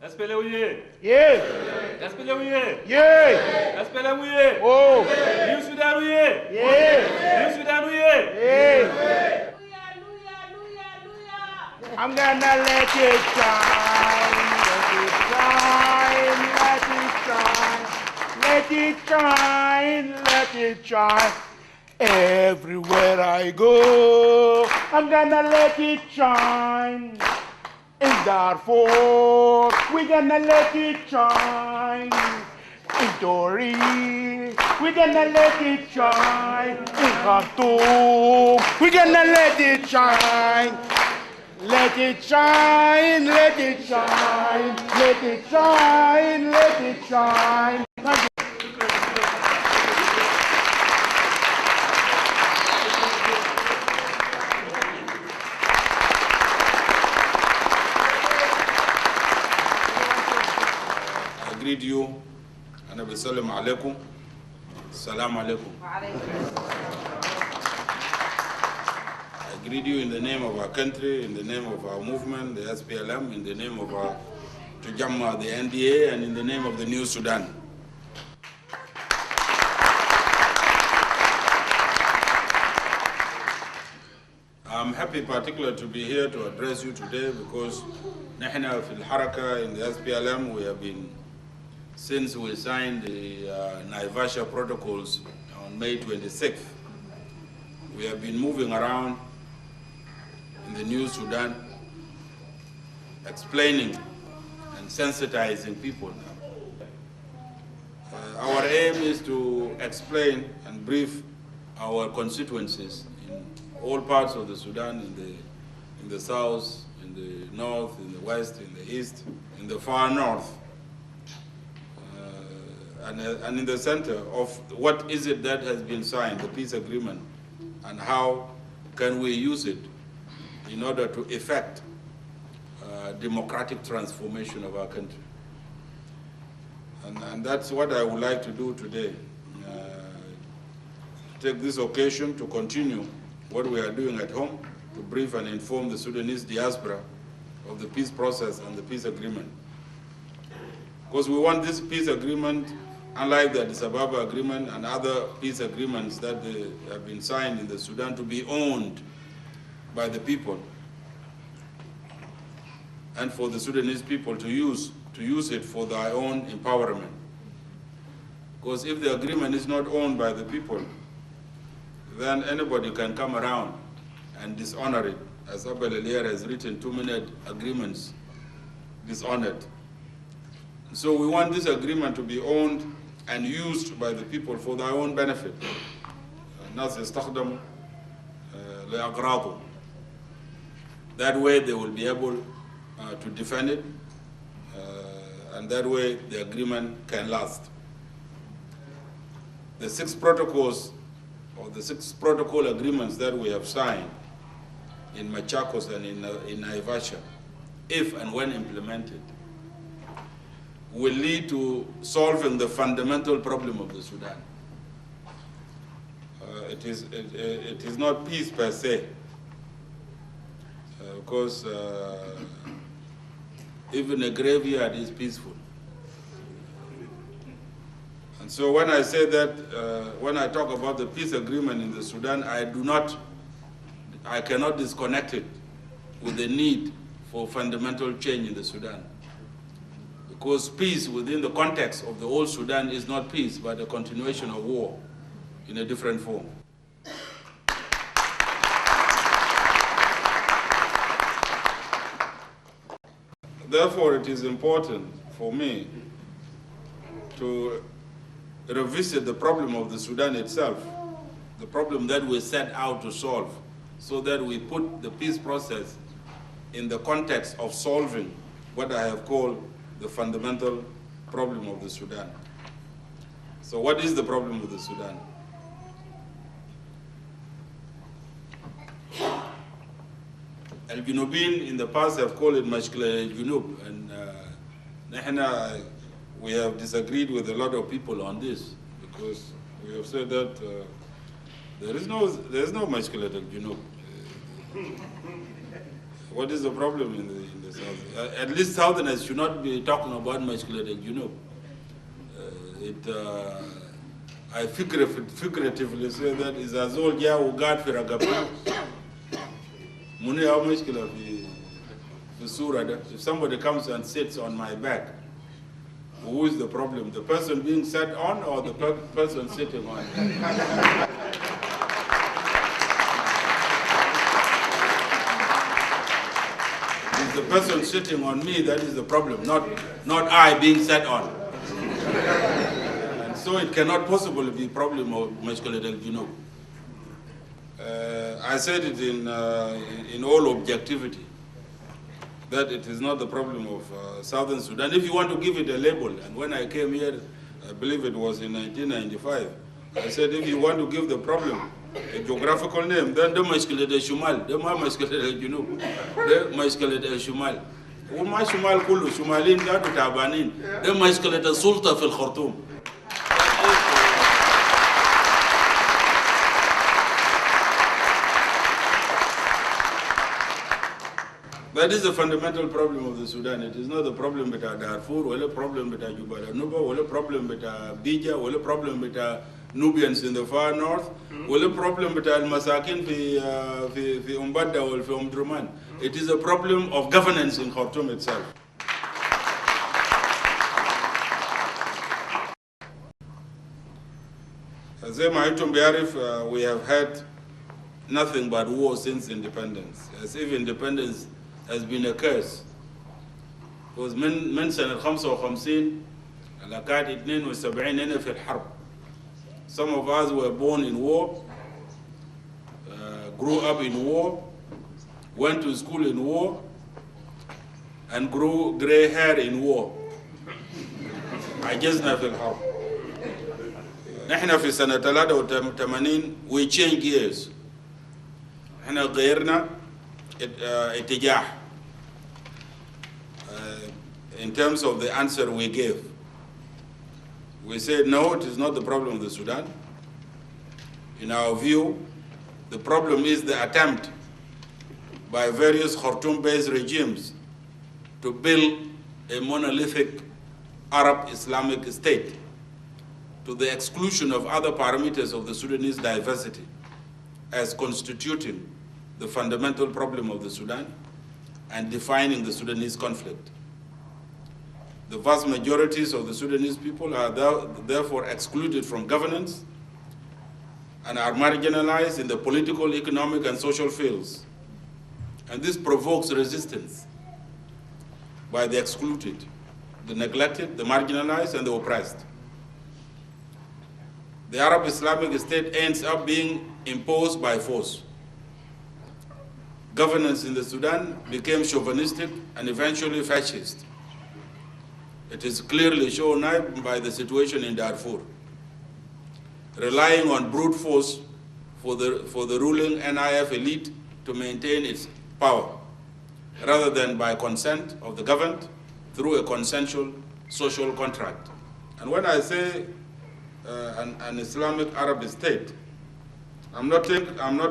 SPLA, Yeah. SPLA, Yeah. SPLA, Oh. New Sudan, Yeah. New Sudan, Yeah. I'm gonna let it shine, let it shine, let it shine, let it shine, let it shine. Everywhere I go, I'm gonna let it shine. In Darfur, we're gonna let it shine. In Tori, we're gonna let it shine. In Khartoum, we're gonna let it shine. Let it shine, let it shine, let it shine, let it shine. I greet you, and I salam alaikum. Salam alaikum. I greet you in the name of our country, in the name of our movement, the SPLM, in the name of our Tujamma, the NDA, and in the name of the New Sudan. I'm happy particularly to be here to address you today because نحن في الحركة in the SPLM we have been, since we signed the Naivasha protocols on May 26th, we have been moving around in the New Sudan, explaining and sensitizing people. Our aim is to explain and brief our constituencies in all parts of the Sudan, in the south, in the north, in the west, in the east, in the far north, and in the center of what is it that has been signed, the peace agreement, and how can we use it in order to effect democratic transformation of our country. And that's what I would like to do today. Take this occasion to continue what we are doing at home, to brief and inform the Sudanese diaspora of the peace process and the peace agreement. Because we want this peace agreement, unlike the Addis Ababa agreement and other peace agreements that have been signed in the Sudan, to be owned by the people and for the Sudanese people to use it for their own empowerment. Because if the agreement is not owned by the people, then anybody can come around and dishonor it. As Abel Elier has written, 2 minute agreements dishonored. So we want this agreement to be owned and used by the people for their own benefit. الناس يستخدم لأغراضهم. That way they will be able to defend it, and that way the agreement can last. The 6 protocols, or the 6 protocol agreements that we have signed in Machakos and in Naivasha, if and when implemented, will lead to solving the fundamental problem of the Sudan. It is not peace per se, because even a graveyard is peaceful. And so when I say that, when I talk about the peace agreement in the Sudan, I cannot disconnect it with the need for fundamental change in the Sudan. Because peace within the context of the whole Sudan is not peace, but a continuation of war in a different form. Therefore, it is important for me to revisit the problem of the Sudan itself, the problem that we set out to solve, so that we put the peace process in the context of solving what I have called the fundamental problem of the Sudan. So what is the problem with the Sudan? Al-Junubin in the past have called it Mashkila al-Junub, and we have disagreed with a lot of people on this, because we have said that there is no Mashkila al-Junub. What is the problem in the South? At least Southerners should not be talking about musculated, you know. I figuratively say that is as old yeah who got for a gapi. Muni how muscular the surah. If somebody comes and sits on my back, who is the problem? The person being sat on or the person sitting on? It's the person sitting on me that is the problem, not I being sat on. And so it cannot possibly be a problem of musculoskeletal, you know. I said it in all objectivity, that it is not the problem of Southern Sudan. If you want to give it a label, and when I came here, I believe it was in 1995, I said if you want to give the problem a geographical name, then the musculated Shumal, the musculated Junub, the musculated Shumal. وما شمال كله شمالين كانوا تعبانين ده مشكلة السلطة في الخرطوم. That is the fundamental problem of the Sudan. It is not the problem with Darfur, or a problem with Jubal Nuba, or a problem with Bija, or a problem with Nubians in the far north, or a problem with Al-Masakin fi Umbadda or fi Umdurman. It is a problem of governance in Khartoum itself. As we have had nothing but war since independence, as if independence has been a curse. Because من سنة 55 لكاد 72 هنا في الحرب. Some of us were born in war, grew up in war, went to school in war, and grew gray hair in war. عجزنا في الحرب. نحن في سنة 83 we changed gears. احنا غيرنا اتجاه in terms of the answer we gave. We said no, it is not the problem of the Sudan. In our view, the problem is the attempt by various Khartoum-based regimes to build a monolithic Arab Islamic state to the exclusion of other parameters of the Sudanese diversity as constituting the fundamental problem of the Sudan and defining the Sudanese conflict. The vast majorities of the Sudanese people are therefore excluded from governance and are marginalized in the political, economic, and social fields. And this provokes resistance by the excluded, the neglected, the marginalized, and the oppressed. The Arab Islamic State ends up being imposed by force. Governance in the Sudan became chauvinistic and eventually fascist. It is clearly shown now by the situation in Darfur, relying on brute force for the ruling NIF elite to maintain its power, rather than by consent of the governed through a consensual social contract. And when I say an Islamic Arab state, I'm not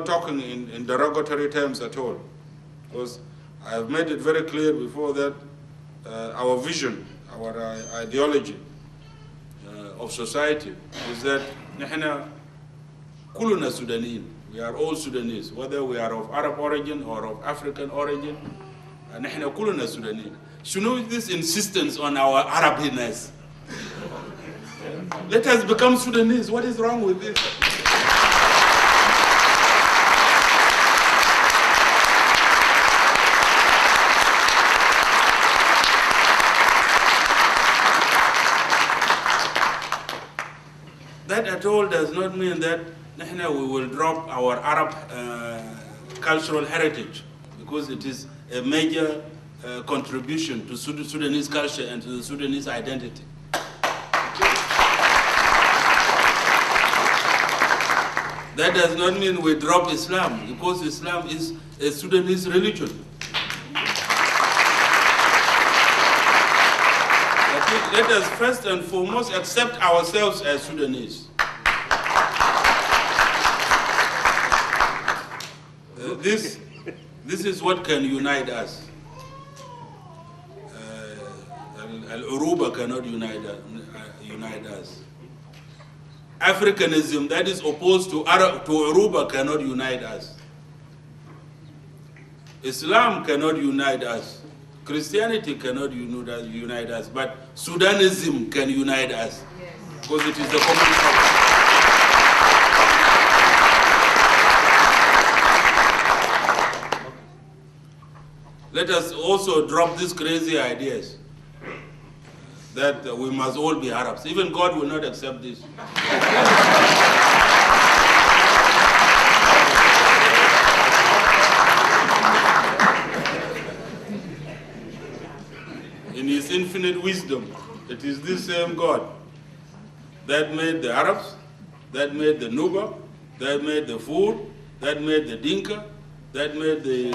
talking in derogatory terms at all, because I have made it very clear before that our vision, our ideology of society is that نحن كلنا سودانيين. We are all Sudanese, whether we are of Arab origin or of African origin. نحن كلنا سودانيين. Should this insistence on our Arabness? Let us become Sudanese. What is wrong with this? That at all does not mean that we will drop our Arab cultural heritage, because it is a major contribution to Sudanese culture and to the Sudanese identity. That does not mean we drop Islam, because Islam is a Sudanese religion. Let us first and foremost accept ourselves as Sudanese. This is what can unite us. Al-Uruba cannot unite us. Africanism that is opposed to Uruba cannot unite us. Islam cannot unite us. Christianity cannot unite us, but Sudanism can unite us. Yes. Because it is the common factor. Let us also drop these crazy ideas that we must all be Arabs. Even God will not accept this. In His infinite wisdom, it is this same God that made the Arabs, that made the Nuba, that made the Fur, that made the Dinka, that made the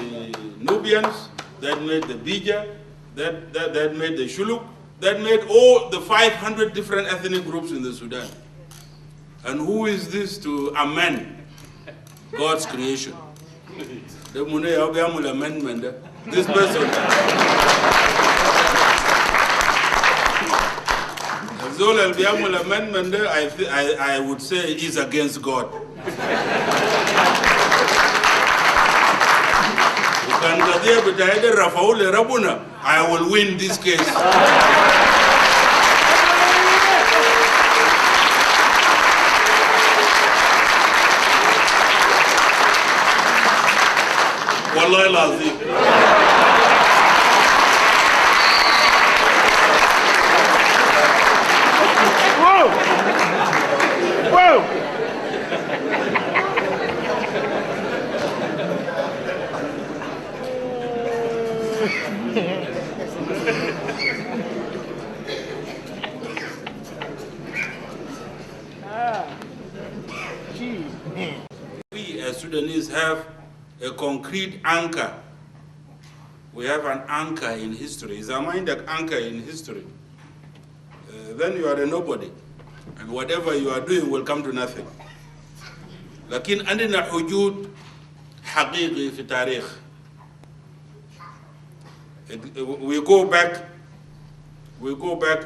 Nubians, that made the Bija, that made the Shuluk, that made all the 500 different ethnic groups in the Sudan. And who is this to amend God's creation? This person. Zol al-Biamul amendment, I would say, is against God. I will win this case. Wallahi lazim. Whoa! Whoa! We as Sudanese have a concrete anchor. We have an anchor in history. Is our mind an anchor in history? Then you are a nobody. And whatever you are doing will come to nothing. لكن عندنا حدود حقيقي في تاريخ. We go back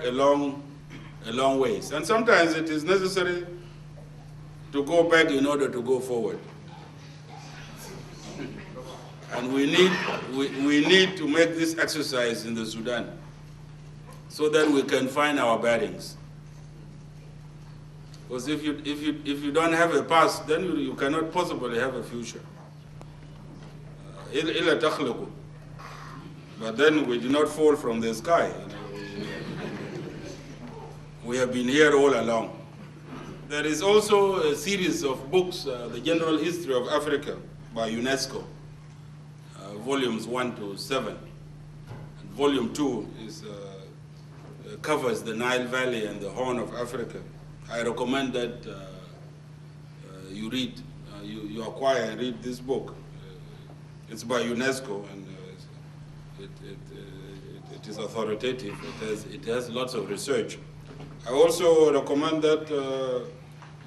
a long ways. And sometimes it is necessary to go back in order to go forward. And we need to make this exercise in the Sudan so that we can find our bearings. Because if you don't have a past, then you cannot possibly have a future. But then we did not fall from the sky. We have been here all along. There is also a series of books, The General History of Africa by UNESCO, volumes 1 to 7. And volume 2 covers the Nile Valley and the Horn of Africa. I recommend that you read, you acquire and read this book. It's by UNESCO and it is authoritative. It has lots of research. I also recommend that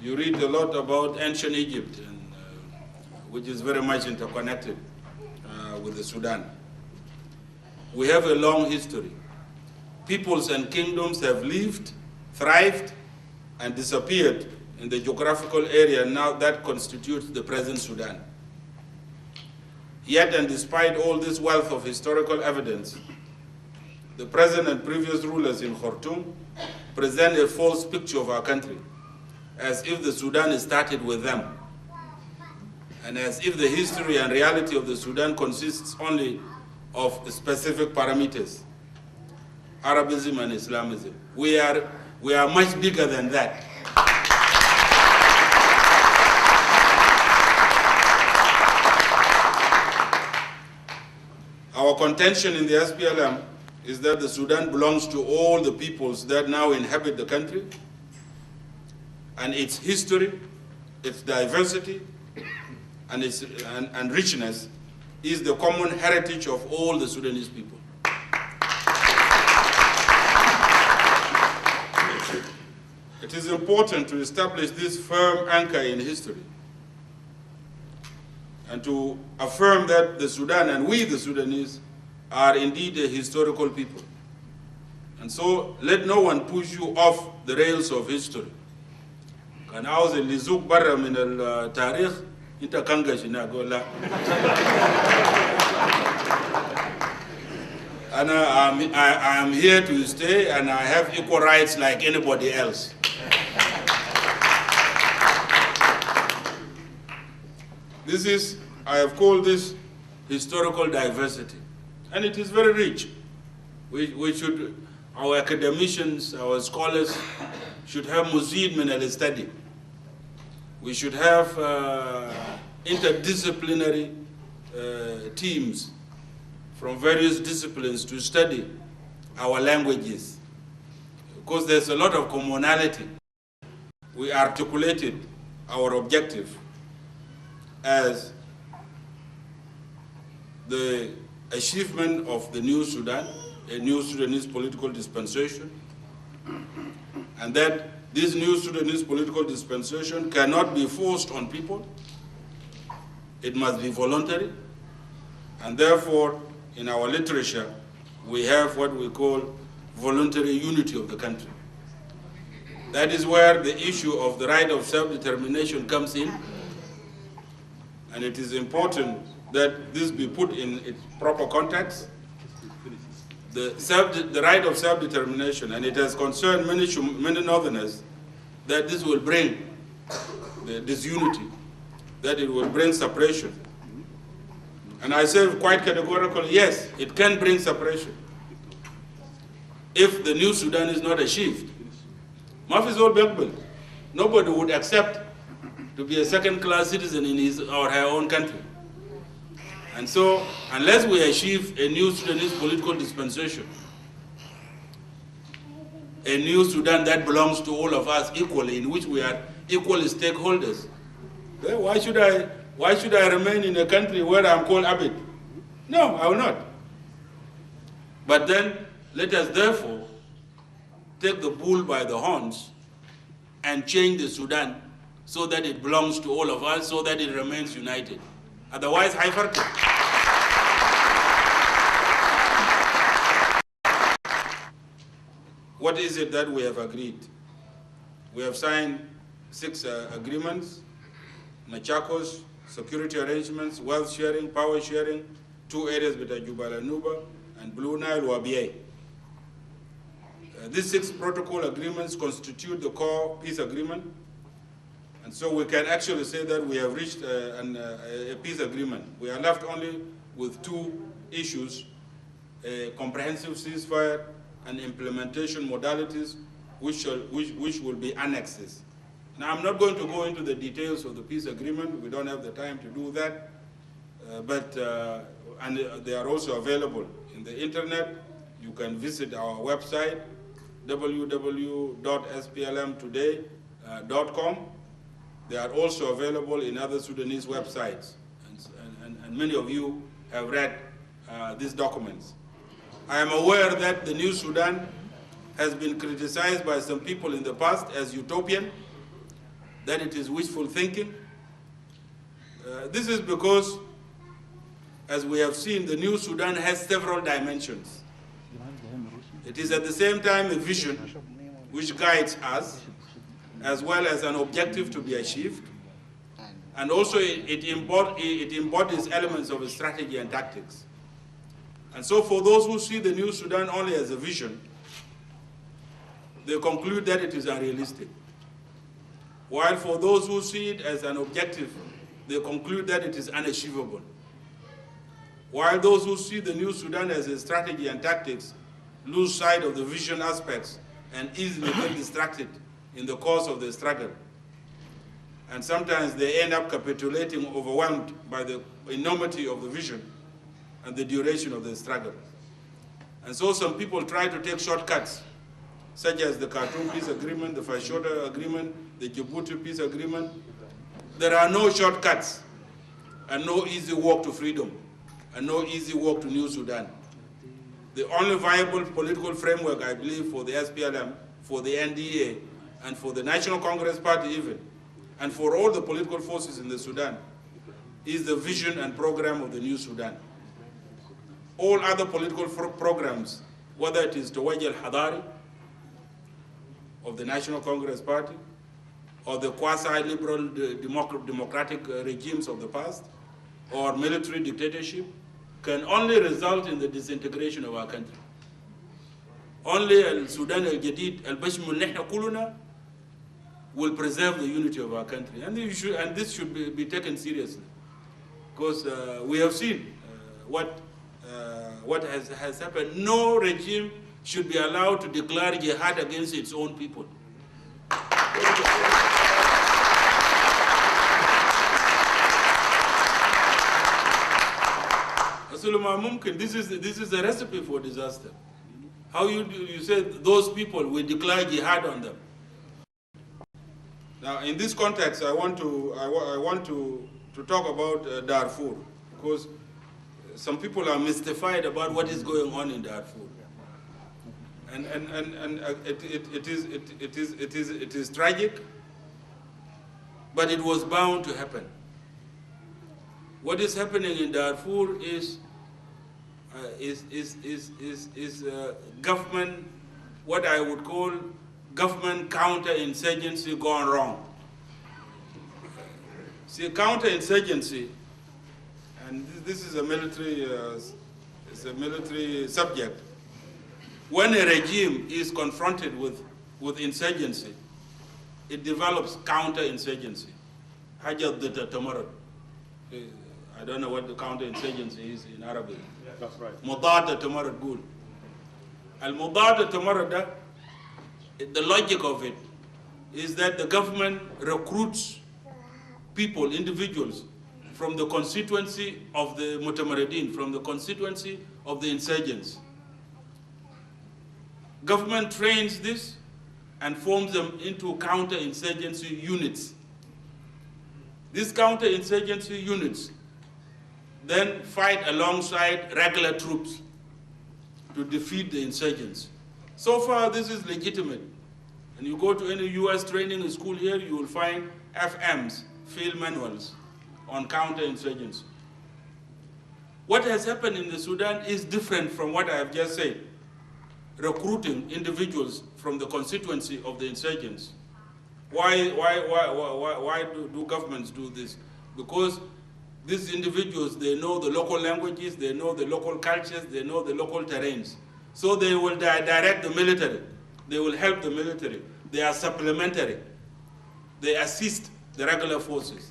you read a lot about ancient Egypt, which is very much interconnected with the Sudan. We have a long history. Peoples and kingdoms have lived, thrived, and disappeared in the geographical area now that constitutes the present Sudan. Yet, and despite all this wealth of historical evidence, the present and previous rulers in Khartoum present a false picture of our country, as if the Sudan started with them, and as if the history and reality of the Sudan consists only of specific parameters, Arabism and Islamism. We are much bigger than that. Our contention in the SPLM is that the Sudan belongs to all the peoples that now inhabit the country, and its history, its diversity, and its richness is the common heritage of all the Sudanese people. It is important to establish this firm anchor in history. and to affirm that the Sudan and we, the Sudanese, are indeed a historical people. And so let no one push you off the rails of history. Kan عاوز اللي يزوق برا من التاريخ انت كنغش هناك أقول لا. I am here to stay and I have equal rights like anybody else. I have called this historical diversity, and it is very rich. Our academicians, our scholars should have مزيد من الstudy. We should have interdisciplinary teams from various disciplines to study our languages, because there's a lot of commonality. We articulated our objective as the achievement of the new Sudan, a new Sudanese political dispensation, and that this new Sudanese political dispensation cannot be forced on people. It must be voluntary, and therefore, in our literature, we have what we call voluntary unity of the country. That is where the issue of the right of self-determination comes in, and it is important that this be put in its proper context. The right of self-determination, and it has concerned many Northerners, that this will bring the disunity, that it will bring separation. And I say quite categorically, yes, it can bring separation if the new Sudan is not achieved. Nobody would accept to be a second-class citizen in his or her own country. And so, unless we achieve a new Sudanese political dispensation, a new Sudan that belongs to all of us equally, in which we are equal stakeholders, then why should I remain in a country where I'm called Abid? No, I will not. But then, let us therefore take the bull by the horns and change the Sudan so that it belongs to all of us, so that it remains united. Otherwise, what is it that we have agreed? We have signed 6 agreements: Machakos, security arrangements, wealth sharing, power sharing, 2 areas between Jubal and Nuba, and Blue Nile, Wabie. These 6 protocol agreements constitute the core peace agreement. And so we can actually say that we have reached a peace agreement. We are left only with 2 issues: a comprehensive ceasefire and implementation modalities, which will be annexes. Now, I'm not going to go into the details of the peace agreement. We don't have the time to do that. And they are also available in the internet. You can visit our website, www.splmtoday.com. They are also available in other Sudanese websites, and many of you have read these documents. I am aware that the new Sudan has been criticized by some people in the past as utopian, that it is wishful thinking. This is because, as we have seen, the new Sudan has several dimensions. It is at the same time a vision which guides us, as well as an objective to be achieved. And also it embodies elements of a strategy and tactics. And so for those who see the new Sudan only as a vision, they conclude that it is unrealistic. While for those who see it as an objective, they conclude that it is unachievable. While those who see the new Sudan as a strategy and tactics lose sight of the vision aspects and easily get distracted in the course of the struggle. And sometimes they end up capitulating, overwhelmed by the enormity of the vision and the duration of the struggle. And so some people try to take shortcuts, such as the Khartoum Peace Agreement, the Fashoda Agreement, the Djibouti Peace Agreement. There are no shortcuts and no easy walk to freedom and no easy walk to New Sudan. The only viable political framework, I believe, for the SPLM, for the NDA, and for the National Congress Party even, and for all the political forces in the Sudan, is the vision and program of the new Sudan. All other political programs, whether it is Tawajj al-Hadari of the National Congress Party, or the quasi-liberal democratic regimes of the past, or military dictatorship, can only result in the disintegration of our country. Only Sudan al-Jadid, al-Bashmul Nihna Kuluna, will preserve the unity of our country. And this should be taken seriously. Because we have seen what has happened. No regime should be allowed to declare jihad against its own people. This is a recipe for disaster. How you say those people will declare jihad on them? Now, in this context, I want to talk about Darfur, because some people are mystified about what is going on in Darfur, and it is tragic, but it was bound to happen. What is happening in Darfur is government, what I would call government counterinsurgency gone wrong. See, counterinsurgency, and this is a military subject. When a regime is confronted with insurgency, it develops counterinsurgency. Hajat Tamarad. I don't know what the counterinsurgency is in Arabic. Yeah, that's right. Mudada Tamarad Gul. Al-Mudada Tamarada, the logic of it is that the government recruits people, individuals, from the constituency of the Mutamaridin, from the constituency of the insurgents. Government trains this and forms them into counterinsurgency units. These counterinsurgency units then fight alongside regular troops to defeat the insurgents. So far, this is legitimate. And you go to any US training school here, you will find FMs, field manuals, on counterinsurgency. What has happened in the Sudan is different from what I have just said. Recruiting individuals from the constituency of the insurgents. Why do governments do this? Because these individuals, they know the local languages, they know the local cultures, they know the local terrains. So they will direct the military. They will help the military. They are supplementary. They assist the regular forces.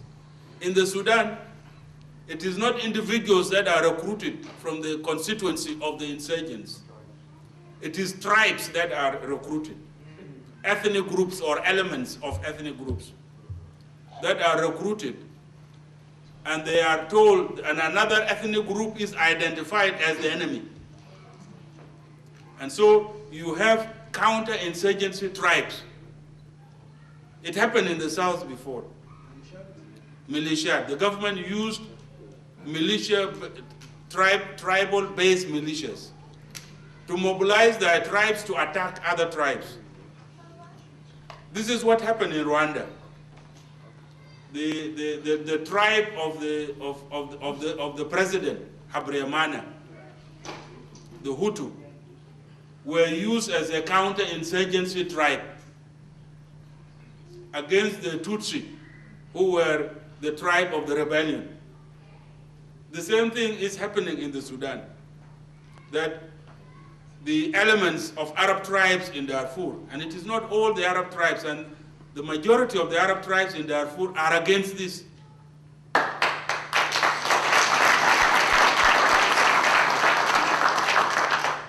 In the Sudan, it is not individuals that are recruited from the constituency of the insurgents. It is tribes that are recruited. Ethnic groups or elements of ethnic groups that are recruited. And they are told, and another ethnic group is identified as the enemy. And so you have counterinsurgency tribes. It happened in the south before. Militia. The government used militia, tribal-based militias to mobilize their tribes to attack other tribes. This is what happened in Rwanda. The tribe of the president, Habyarimana, the Hutu, were used as a counter-insurgency tribe against the Tutsi, who were the tribe of the rebellion. The same thing is happening in the Sudan, that the elements of Arab tribes in Darfur, and it is not all the Arab tribes, and the majority of the Arab tribes in Darfur are against this.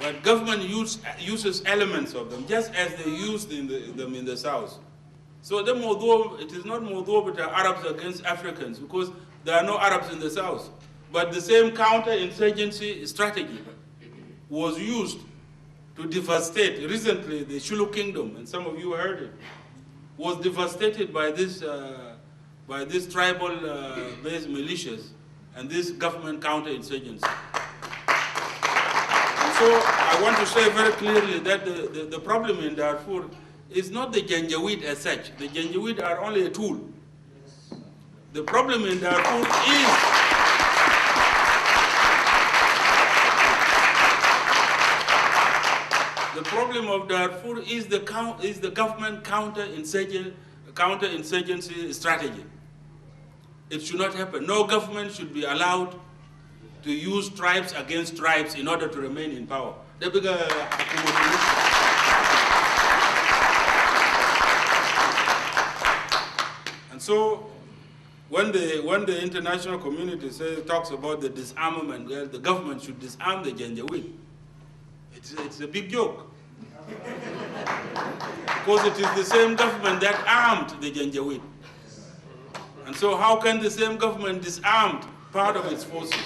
But government uses elements of them, just as they used them in the south. So although it is not but Arabs against Africans, because there are no Arabs in the south. But the same counter-insurgency strategy was used to devastate. Recently, the Shulu Kingdom, and some of you heard it, was devastated by this tribal-based militias and this government counter-insurgency. And so I want to say very clearly that the problem in Darfur is not the Janjaweed as such. The Janjaweed are only a tool. The problem in Darfur is The problem of Darfur is the government counter-insurgency strategy. It should not happen. No government should be allowed to use tribes against tribes in order to remain in power. And so, when the international community talks about the disarmament, the government should disarm the Janjaweed, it's a big joke. Because it is the same government that armed the Janjaweed. And so how can the same government disarm part of its forces?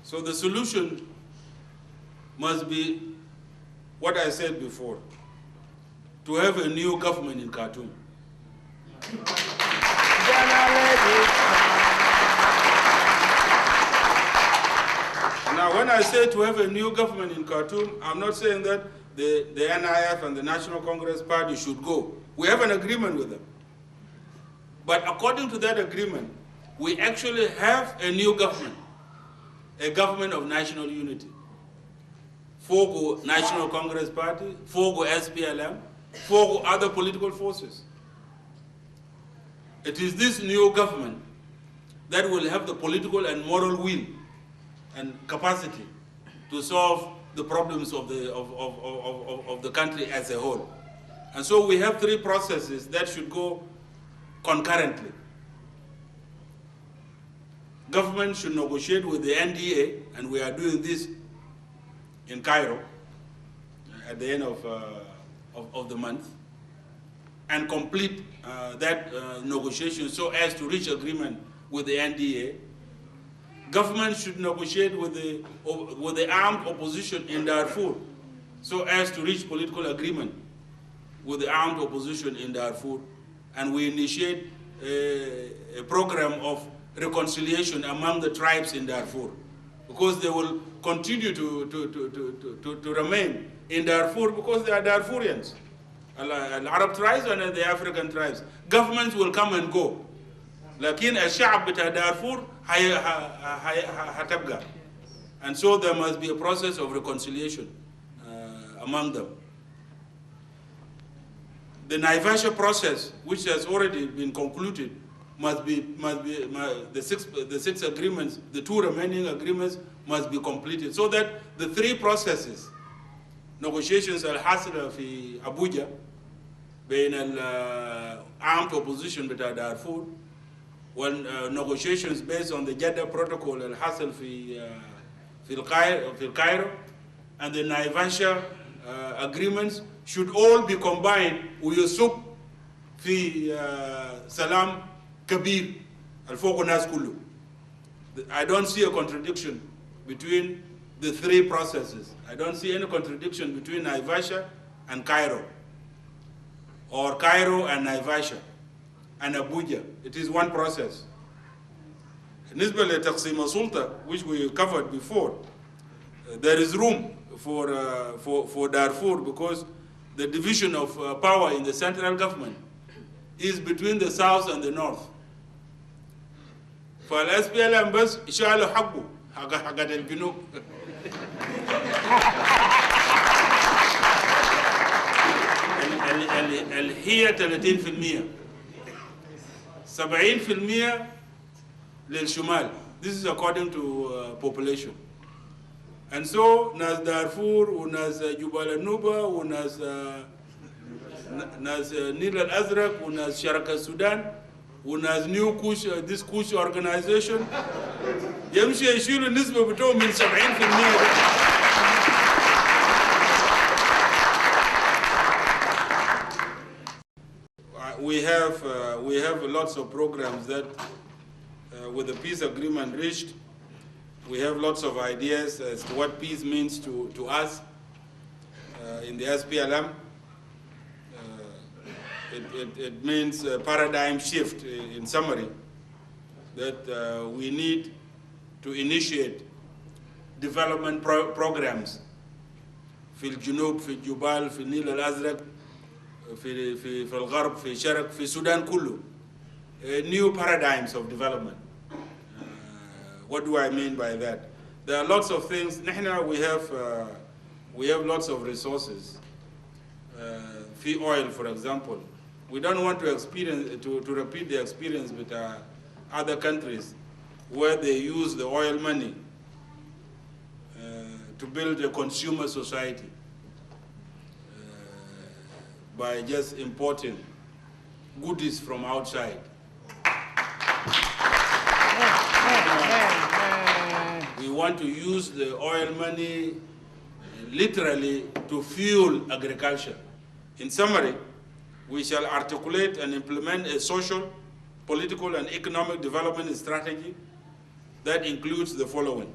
So the solution must be what I said before, to have a new government in Khartoum. Now, when I say to have a new government in Khartoum, I'm not saying that the NIF and the National Congress Party should go. We have an agreement with them. But according to that agreement, we actually have a new government, a government of national unity. Fogo National Congress Party, Fogo SPLM, Fogo other political forces. It is this new government that will have the political and moral will and capacity to solve the problems of the country as a whole. And so we have three processes that should go concurrently. Government should negotiate with the NDA, and we are doing this in Cairo at the end of the month, and complete that negotiation so as to reach agreement with the NDA. Government should negotiate with the armed opposition in Darfur so as to reach political agreement with the armed opposition in Darfur, and we initiate a program of reconciliation among the tribes in Darfur, because they will continue to remain in Darfur because they are Darfurians, Arab tribes and the African tribes. Governments will come and go, لكن الشعب بتاع دارفور هتبقى. And so there must be a process of reconciliation among them. The Naivasha process, which has already been concluded, must be the six agreements, the two remaining agreements must be completed, so that the three processes, negotiations الحاصلة في أبوجا بين armed opposition بتاع دارفور, when negotiations based on the Jeddah Protocol الحاصل في Cairo, and the Naivasha agreements should all be combined ويصب في سلام كبير الفوق الناس كله. I don't see a contradiction between the three processes. I don't see any contradiction between Naivasha and Cairo, or Cairo and Naivasha and Abuja. It is one process. بالنسبة لتقسيم السلطة, which we covered before, there is room for Darfur, because the division of power in the central government is between the south and the north. فالSPLM بس شالوا حقه حقت الجنوب. هي 30%، 70% للشمال. This is according to population. And so ناس دارفور وناس جبال النوبة وناس نيل الأزرق وناس شرق السودان وناس نيو كوش this كوش organization يمشي يشيلوا النسبة بتوعهم من 70%. We have lots of programs that with the peace agreement reached, we have lots of ideas as to what peace means to us in the SPLM. It means a paradigm shift, in summary, that we need to initiate development programs في الجنوب في الجبال في النيل الأزرق في الغرب في الشرق في السودان كله, new paradigms of development What do I mean by that? There are lots of things. We have lots of resources. Fee oil, for example. We don't want to repeat the experience with other countries where they use the oil money to build a consumer society by just importing goodies from outside. We want to use the oil money literally to fuel agriculture. In summary, we shall articulate and implement a social, political, and economic development strategy that includes the following.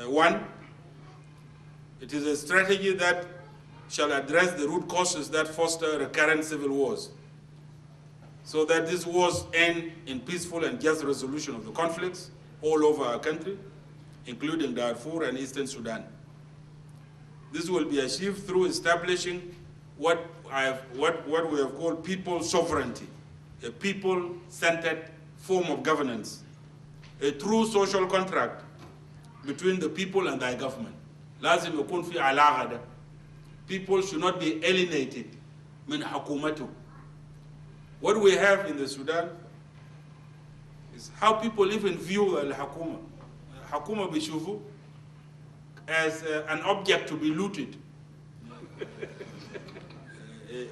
One, it is a strategy that shall address the root causes that foster recurrent civil wars, so that these wars end in peaceful and just resolution of the conflicts all over our country, including Darfur and Eastern Sudan. This will be achieved through establishing what we have called people sovereignty, a people-centered form of governance, a true social contract between the people and their government. لازم يكون في علاقة ده. People should not be alienated من حكومته. What we have in the Sudan is how people even view al-Hakuma. Hakuma bishufu as an object to be looted.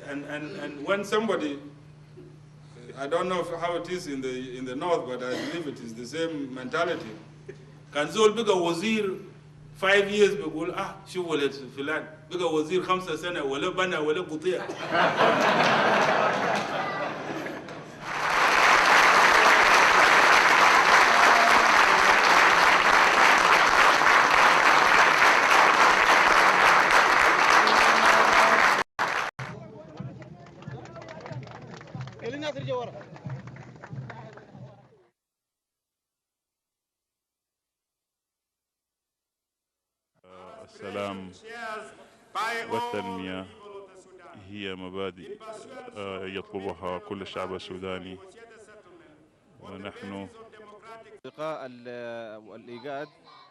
And when somebody, I don't know how it is in the north, but I believe it is the same mentality. Can zol biga wazir 5 years بيقول شو ولد فلان بقى وزير 5 سنة ولا بنى ولا قطيع. السلام والتنمية هي مبادئ يطلبها كل الشعب السوداني، ونحن أصدقاء الإيجاد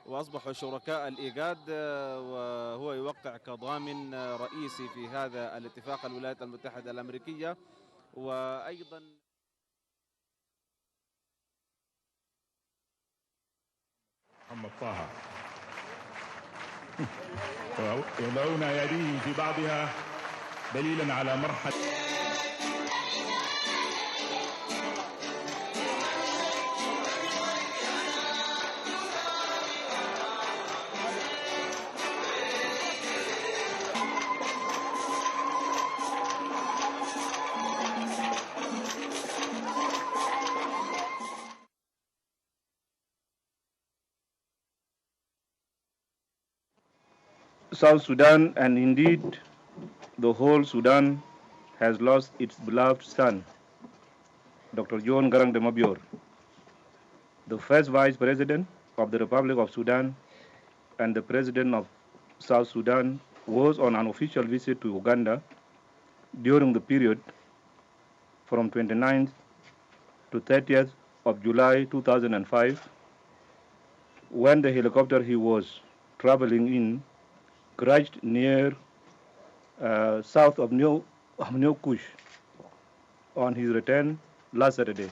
وأصبحوا شركاء الإيجاد، وهو يوقع كضامن رئيسي في هذا الاتفاق الولايات المتحدة الأمريكية. وأيضا محمد طه يضعون أيديهم في بعضها دليلا على مرحلة South Sudan, and indeed the whole Sudan, has lost its beloved son, Dr. John Garang de Mabior, the first Vice President of the Republic of Sudan and the President of South Sudan, was on an official visit to Uganda during the period from 29th to 30th of July 2005, when the helicopter he was traveling in crashed near south of New Kush on his return last Saturday.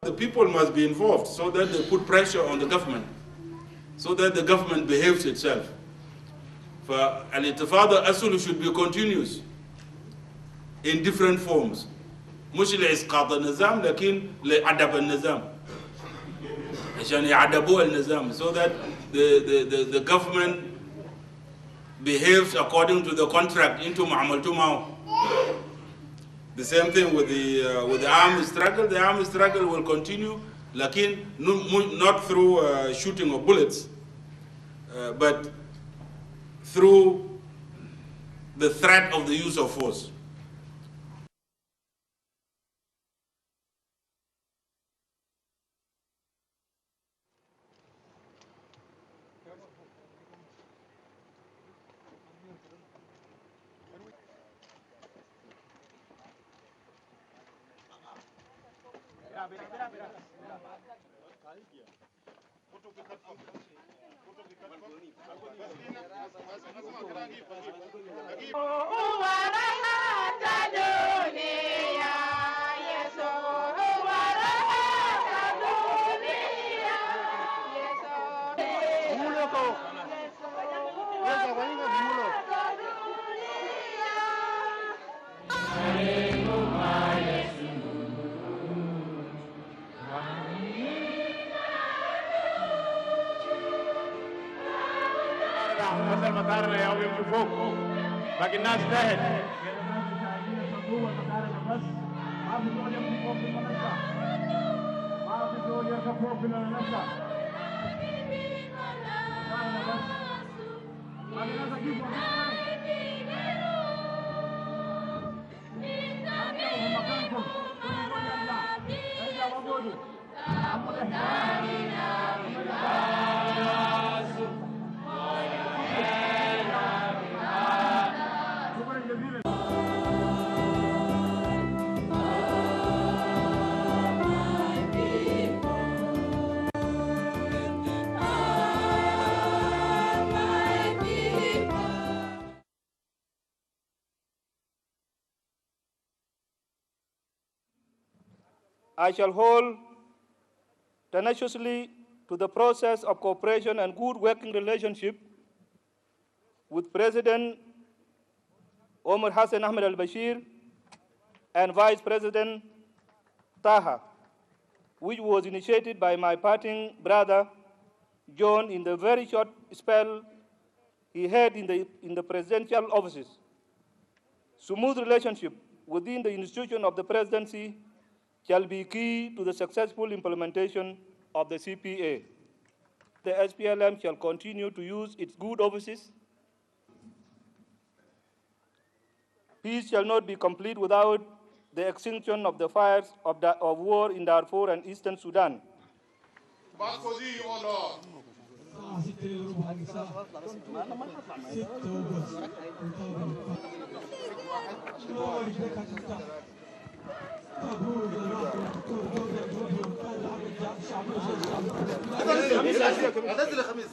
The people must be involved so that they put pressure on the government, so that the government behaves itself. فالانتفاضة أصله should be continuous in different forms. مش لإسقاط النظام لكن لأدب النظام عشان يعدبوا النظام, so that the government behaves according to the contract into Ma'amal Tumao. The same thing with the armed struggle. The armed struggle will continue, lakin not through shooting of bullets, but through the threat of the use of force. مطارنا يا وين فوق باقي الناس تحت ما في زول يمشي فوق في المنصة ما في زول يركب فوق في المنصة باقي الناس اكيد مكانكم ارجع وقودي I shall hold tenaciously to the process of cooperation and good working relationship with President Omar Hassan Ahmed al-Bashir and Vice President Taha, which was initiated by my parting brother John in the very short spell he had in the presidential offices. Smooth relationship within the institution of the presidency shall be key to the successful implementation of the CPA. The SPLM shall continue to use its good offices. Peace shall not be complete without the extinction of the fires of war in Darfur and Eastern Sudan. نزل الخميس